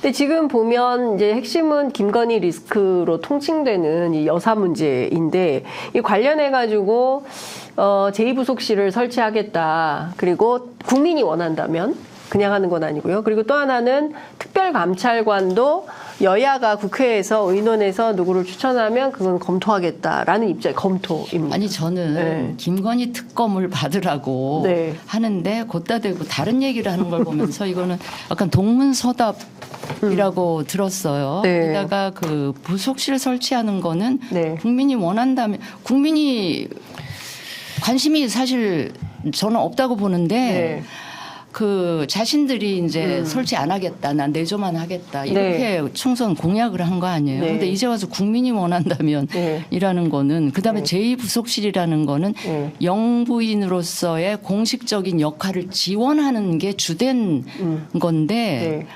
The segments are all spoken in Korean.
근데 지금 보면 이제 핵심은 김건희 리스크로 통칭되는 이 여사 문제인데 이 관련해 가지고 제2부속실을 설치하겠다. 그리고 국민이 원한다면 그냥 하는 건 아니고요. 그리고 또 하나는 특별감찰관도 여야가 국회에서 의논해서 누구를 추천하면 그건 검토하겠다라는 입장, 검토입니다. 아니 저는 네. 김건희 특검을 받으라고 네. 하는데 걷다 대고 다른 얘기를 하는 걸 보면서 이거는 약간 동문서답이라고 들었어요. 네. 게다가 그 부속실 설치하는 거는 네. 국민이 원한다면 국민이 관심이 사실 저는 없다고 보는데 네. 그 자신들이 이제 설치 안 하겠다, 난 내조만 하겠다 이렇게 총선 공약을 한 거 아니에요. 네. 근데 이제 와서 국민이 원한다면 네. 이라는 거는 그다음에 네. 제2부속실이라는 거는 네. 영부인으로서의 공식적인 역할을 지원하는 게 주된 건데 네.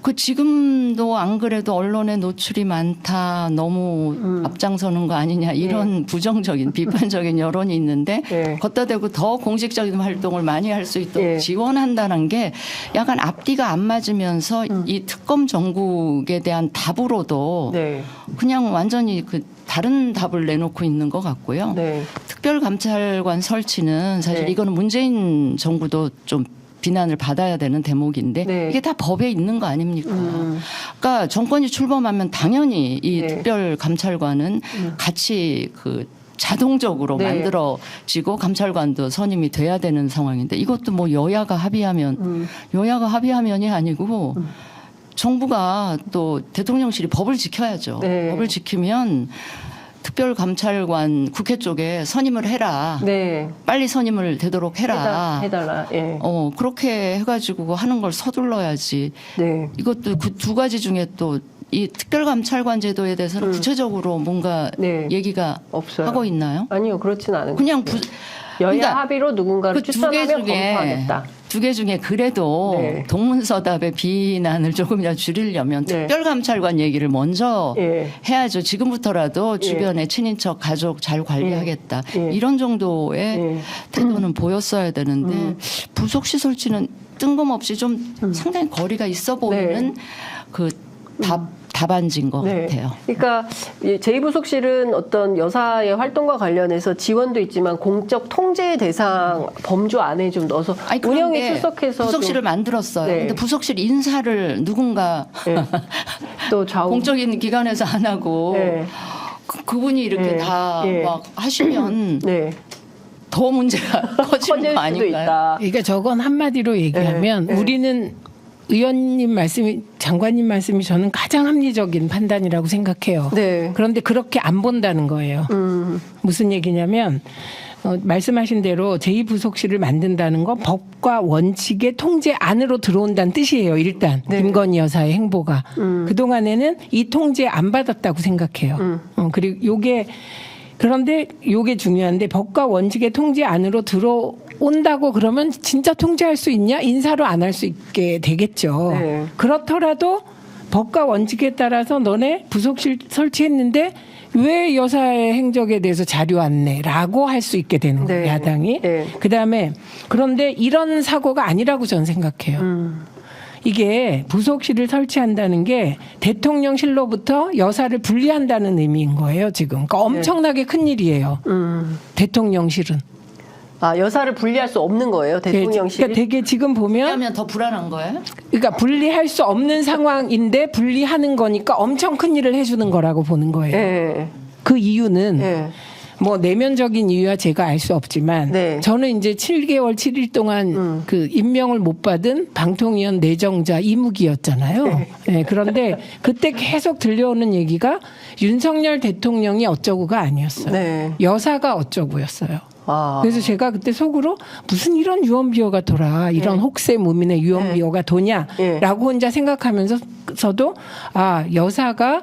그 지금도 안 그래도 언론에 노출이 많다, 너무 앞장서는 거 아니냐 이런 부정적인 비판적인 여론이 있는데 네. 걷다 대고 더 공식적인 활동을 많이 할 수 있도록 네. 지원한다는 게 약간 앞뒤가 안 맞으면서 이 특검 정국에 대한 답으로도 네. 그냥 완전히 그 다른 답을 내놓고 있는 것 같고요. 네. 특별감찰관 설치는 사실 네. 이거는 문재인 정부도 좀 비난을 받아야 되는 대목인데 네. 이게 다 법에 있는 거 아닙니까? 그러니까 정권이 출범하면 당연히 이 네. 특별감찰관은 같이 그 자동적으로 네. 만들어지고 감찰관도 선임이 돼야 되는 상황인데 이것도 뭐 여야가 합의하면이 아니고 정부가 또 대통령실이 법을 지켜야죠. 네. 법을 지키면 특별감찰관 국회 쪽에 선임을 해라. 네. 빨리 선임을 되도록 해라. 해달라. 예. 그렇게 해가지고 하는 걸 서둘러야지. 네. 이것도 그 두 가지 중에 또 이 특별감찰관 제도에 대해서는 구체적으로 뭔가 네. 얘기가 없어요. 하고 있나요? 아니요, 그렇진 않은 그냥 것 같아요. 여야 그러니까 합의로 누군가를 그 두 개 추천하면 중에 검토하겠다. 두 개 중에 그래도 네. 동문서답의 비난을 조금이라도 줄이려면 네. 특별감찰관 얘기를 먼저 예. 해야죠. 지금부터라도 주변의 친인척 가족 잘 관리하겠다. 예. 이런 정도의 예. 태도는 보였어야 되는데 부속실 설치는 뜬금없이 좀 상당히 거리가 있어 보이는 그 답안지인 것 같아요. 그러니까 제2부속실은 어떤 여사의 활동과 관련해서 지원도 있지만 공적 통제 대상 범주 안에 좀 넣어서 아니, 운영에 그런데 출석해서 부속실을 좀 만들었어요. 네. 근데 부속실 인사를 누군가 네. 또 좌우 공적인 기관에서 안 하고 네. 그분이 이렇게 네. 다 네. 막 하시면 네. 더 문제가 커지는 커질 거 수도 아닌가요? 있다. 그러니까 저건 한마디로 얘기하면 네, 네. 우리는 의원님 말씀이 장관님 말씀이 저는 가장 합리적인 판단이라고 생각해요. 네. 그런데 그렇게 안 본다는 거예요. 무슨 얘기냐면 말씀하신 대로 제2부속실을 만든다는 건 법과 원칙의 통제 안으로 들어온다는 뜻이에요. 일단 네. 김건희 여사의 행보가 그동안에는 이 통제 안 받았다고 생각해요. 그리고 그런데 요게 중요한데 법과 원칙의 통제 안으로 들어온다고 그러면 진짜 통제할 수 있냐? 인사로 안 할 수 있게 되겠죠. 네. 그렇더라도 법과 원칙에 따라서 너네 부속실 설치했는데 왜 여사의 행적에 대해서 자료 안 내라고 할 수 있게 되는 거예요. 네. 야당이. 네. 그다음에 그런데 이런 사고가 아니라고 저는 생각해요. 이게 부속실을 설치한다는 게 대통령실로부터 여사를 분리한다는 의미인 거예요, 지금. 그러니까 엄청나게 큰 일이에요. 대통령실은. 아, 여사를 분리할 수 없는 거예요, 대통령실이? 그러니까 되게 지금 보면 하면 더 불안한 거예요? 그러니까 분리할 수 없는 상황인데 분리하는 거니까 엄청 큰 일을 해주는 거라고 보는 거예요. 네. 그 이유는 네. 뭐 내면적인 이유야 제가 알 수 없지만 네. 저는 이제 7개월 7일 동안 그 임명을 못 받은 방통위원 내정자 이무기였잖아요. 네, 그런데 그때 계속 들려오는 얘기가 윤석열 대통령이 어쩌고가 아니었어요. 네. 여사가 어쩌고였어요. 아. 그래서 제가 그때 속으로 무슨 이런 유언비어가 돌아 이런 혹세 무민의 유언비어가 도냐라고 혼자 생각하면서도 아 여사가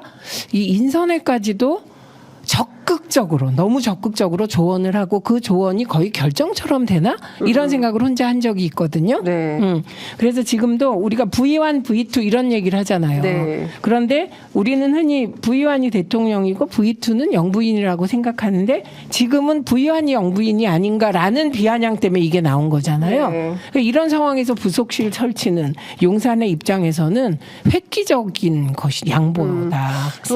이 인선에까지도 적극 너무 적극적으로 조언을 하고 그 조언이 거의 결정처럼 되나? 이런 생각을 혼자 한 적이 있거든요. 네. 그래서 지금도 우리가 V1, V2 이런 얘기를 하잖아요. 네. 그런데 우리는 흔히 V1이 대통령이고 V2는 영부인이라고 생각하는데 지금은 V1이 영부인이 아닌가라는 비아냥 때문에 이게 나온 거잖아요. 네. 그러니까 이런 상황에서 부속실 설치는 용산의 입장에서는 획기적인 것이 양보다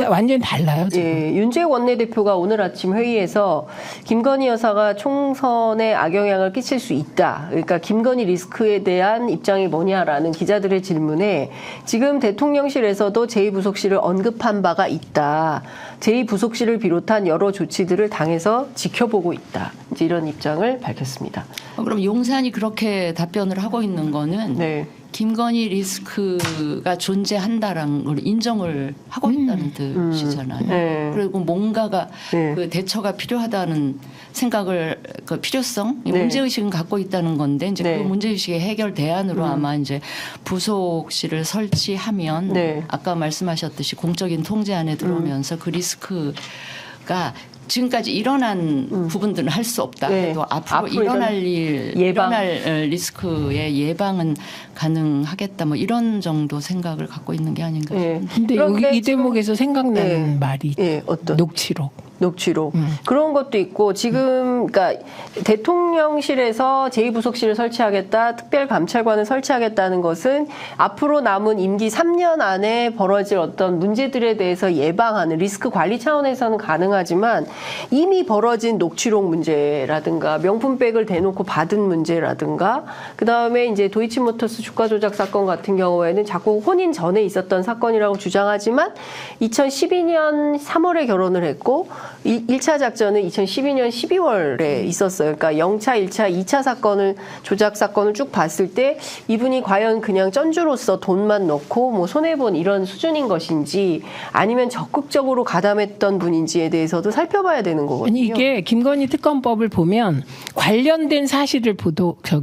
완전히 달라요. 지금. 예, 윤재욱 원내대표가 오늘 아침 회의에서 김건희 여사가 총선에 악영향을 끼칠 수 있다. 그러니까 김건희 리스크에 대한 입장이 뭐냐라는 기자들의 질문에 지금 대통령실에서도 제2부속실을 언급한 바가 있다. 제2부속실을 비롯한 여러 조치들을 당에서 지켜보고 있다. 이제 이런 입장을 밝혔습니다. 그럼 용산이 그렇게 답변을 하고 있는 거는 네. 김건희 리스크가 존재한다라는 걸 인정을 하고 있다는 뜻이잖아요. 네. 그리고 뭔가가 네. 그 대처가 필요하다는 생각을 그 필요성, 네. 문제의식은 갖고 있다는 건데 이제 네. 그 문제의식의 해결 대안으로 아마 이제 부속실을 설치하면 네. 아까 말씀하셨듯이 공적인 통제 안에 들어오면서 그 리스크가 지금까지 일어난 부분들은 할 수 없다. 네. 또 앞으로 일어날 일, 예방. 일어날 리스크의 예방은 가능하겠다. 뭐 이런 정도 생각을 갖고 있는 게 아닌가. 예. 근데 그런데 여기 이 지금- 대목에서 생각나는 예. 말이 예, 어떤? 녹취록. 녹취록 그런 것도 있고 지금 그러니까 대통령실에서 제2부속실을 설치하겠다, 특별감찰관을 설치하겠다는 것은 앞으로 남은 임기 3년 안에 벌어질 어떤 문제들에 대해서 예방하는 리스크 관리 차원에서는 가능하지만 이미 벌어진 녹취록 문제라든가 명품백을 대놓고 받은 문제라든가 그 다음에 이제 도이치모터스 주가 조작 사건 같은 경우에는 자꾸 혼인 전에 있었던 사건이라고 주장하지만 2012년 3월에 결혼을 했고 1차 작전은 2012년 12월에 있었어요. 그러니까 0차, 1차, 2차 사건을 조작 사건을 쭉 봤을 때 이분이 과연 그냥 쩐주로서 돈만 넣고 뭐 손해본 이런 수준인 것인지 아니면 적극적으로 가담했던 분인지에 대해서도 살펴봐야 되는 거거든요. 아니 이게 김건희 특검법을 보면 관련된 사실을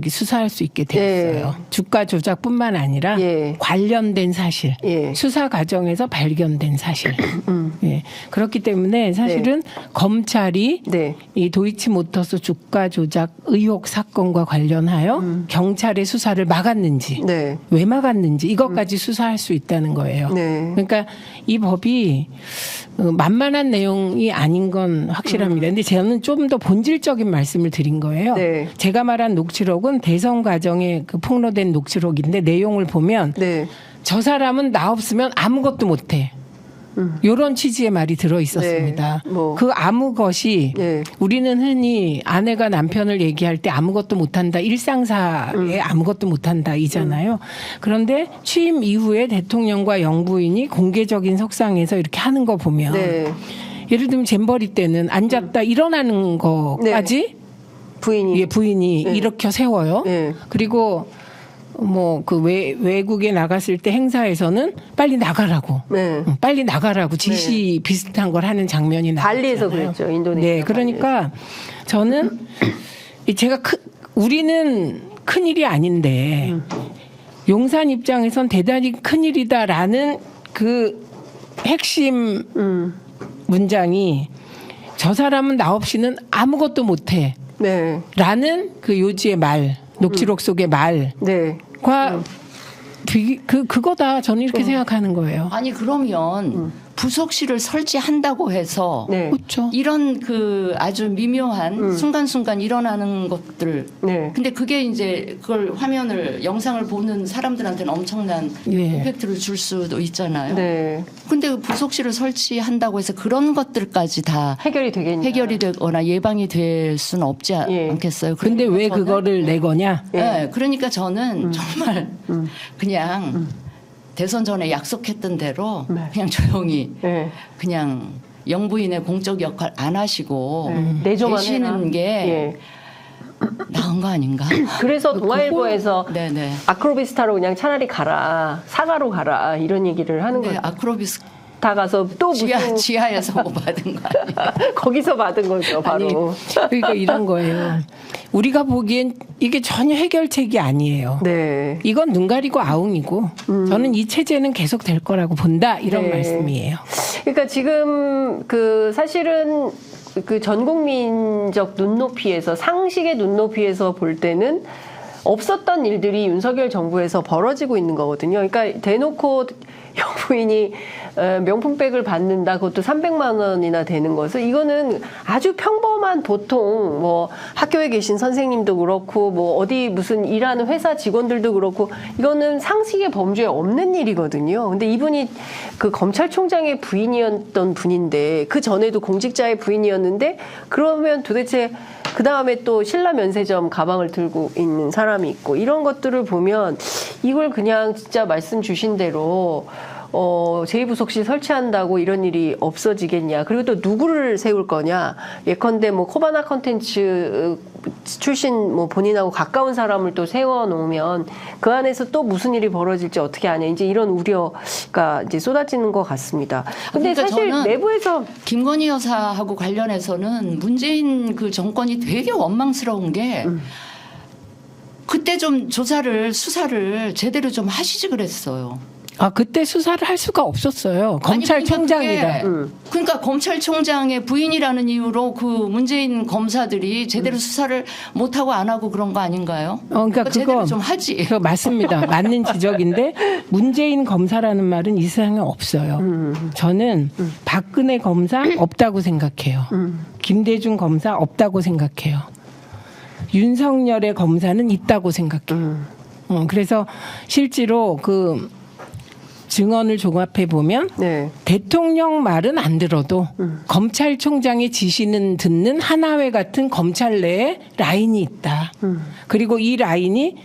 수사할 수 있게 돼 있어요. 예. 주가 조작뿐만 아니라 예. 관련된 사실, 예. 수사 과정에서 발견된 사실. 예. 그렇기 때문에 사실은 검찰이 네. 이 도이치모터스 주가 조작 의혹 사건과 관련하여 경찰의 수사를 막았는지, 네. 왜 막았는지 이것까지 수사할 수 있다는 거예요. 네. 그러니까 이 법이 만만한 내용이 아닌 건 확실합니다. 근데 저는 좀 더 본질적인 말씀을 드린 거예요. 네. 제가 말한 녹취록은 대선 과정에 그 폭로된 녹취록인데 내용을 보면 네. 저 사람은 나 없으면 아무것도 못해. 이런 취지의 말이 들어 있었습니다. 네. 뭐. 그 아무 것이 네. 우리는 흔히 아내가 남편을 얘기할 때 아무것도 못한다, 일상사에 아무것도 못한다 이잖아요. 그런데 취임 이후에 대통령과 영부인이 공개적인 석상에서 이렇게 하는 거 보면 네. 예를 들면 잼버리 때는 앉았다 일어나는 거까지 부인이 부인이 네. 일으켜 세워요. 네. 그리고 뭐 그 외국에 나갔을 때 행사에서는 빨리 나가라고. 네. 빨리 나가라고 지시 비슷한 걸 하는 장면이 나왔잖아요. 발리에서 그랬죠. 인도네시아. 네, 그러니까 저는 우리는 큰 일이 아닌데 용산 입장에선 대단히 큰 일이다라는 그 핵심 문장이 저 사람은 나 없이는 아무것도 못해. 네. 라는 그 요지의 말, 녹취록 속의 말과 네. 그거다 저는 이렇게 생각하는 거예요. 아니 그러면 부속실을 설치한다고 해서 네. 그렇죠. 이런 그 아주 미묘한 순간순간 일어나는 것들. 네. 근데 그게 이제 그걸 화면을 영상을 보는 사람들한테는 엄청난 예. 임팩트를 줄 수도 있잖아요. 네. 근데 부속실을 설치한다고 해서 그런 것들까지 다 해결이 되겠냐? 해결이 되거나 예방이 될 수는 없지 예. 않겠어요. 근데 왜 그러니까 저는 그거를 내거냐? 네, 그러니까 저는 정말 그냥 대선 전에 약속했던 대로 네. 그냥 조용히 네. 그냥 영부인의 공적 역할 안 하시고 내조만 계시는 해라. 게 예. 나은 거 아닌가? 그래서 동아일보에서 네네. 아크로비스타로 그냥 차라리 가라, 사가로 가라 이런 얘기를 하는 근데 거예요. 아크로비스 다 가서 또 무슨 지하에서 뭐 받은 거 아니에요? 거기서 받은 거죠, 바로. 그러니까 이런 거예요. 우리가 보기엔 이게 전혀 해결책이 아니에요. 네. 이건 눈 가리고 아웅이고 저는 이 체제는 계속 될 거라고 본다 이런 네. 말씀이에요. 그러니까 지금 그 사실은 그 전국민적 눈높이에서 상식의 눈높이에서 볼 때는 없었던 일들이 윤석열 정부에서 벌어지고 있는 거거든요. 그러니까 대놓고 영부인이 명품백을 받는다. 그것도 300만 원이나 되는 것을 이거는 아주 평범한 보통 뭐 학교에 계신 선생님도 그렇고 뭐 어디 무슨 일하는 회사 직원들도 그렇고 이거는 상식의 범주에 없는 일이거든요. 근데 이분이 그 검찰총장의 부인이었던 분인데 그 전에도 공직자의 부인이었는데 그러면 도대체 그 다음에 또 신라 면세점 가방을 들고 있는 사람이 있고 이런 것들을 보면 이걸 그냥 진짜 말씀 주신 대로 제2부속실 설치한다고 이런 일이 없어지겠냐. 그리고 또 누구를 세울 거냐. 예컨대 뭐 코바나 컨텐츠 출신 뭐 본인하고 가까운 사람을 또 세워놓으면 그 안에서 또 무슨 일이 벌어질지 어떻게 아냐. 이제 이런 우려가 이제 쏟아지는 것 같습니다. 근데 그러니까 사실 저는 내부에서 김건희 여사하고 관련해서는 문재인 그 정권이 되게 원망스러운 게 그때 좀 수사를 제대로 좀 하시지 그랬어요. 아, 그때 수사를 할 수가 없었어요. 검찰총장이다. 그러니까 검찰총장의 부인이라는 이유로 그 문재인 검사들이 제대로 수사를 못하고 안 하고 그런 거 아닌가요? 그러니까 제대로 그거 좀 하지. 그거 맞습니다. 맞는 지적인데 문재인 검사라는 말은 이 세상에 없어요. 저는 박근혜 검사 없다고 생각해요. 김대중 검사 없다고 생각해요. 윤석열의 검사는 있다고 생각해요. 그래서 실제로 그 증언을 종합해 보면 네. 대통령 말은 안 들어도 검찰총장의 지시는 듣는 하나회 같은 검찰 내에 라인이 있다. 그리고 이 라인이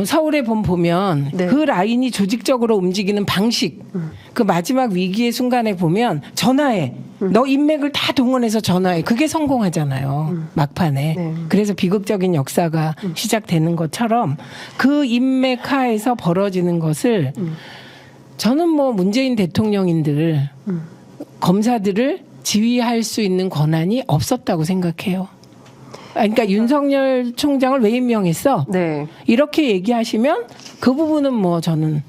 서울에 보면 네. 그 라인이 조직적으로 움직이는 방식 그 마지막 위기의 순간에 보면 전화해. 너 인맥을 다 동원해서 전화해. 그게 성공하잖아요. 막판에. 네. 그래서 비극적인 역사가 시작되는 것처럼 그 인맥 하에서 벌어지는 것을 저는 뭐 문재인 대통령인들 검사들을 지휘할 수 있는 권한이 없었다고 생각해요. 그러니까 윤석열 총장을 왜 임명했어? 네. 이렇게 얘기하시면 그 부분은 뭐 저는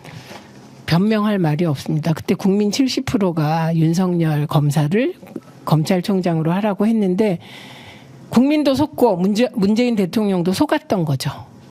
변명할 말이 없습니다. 그때 국민 70%가 윤석열 검사를 검찰총장으로 하라고 했는데 국민도 속고 문재인 대통령도 속았던 거죠.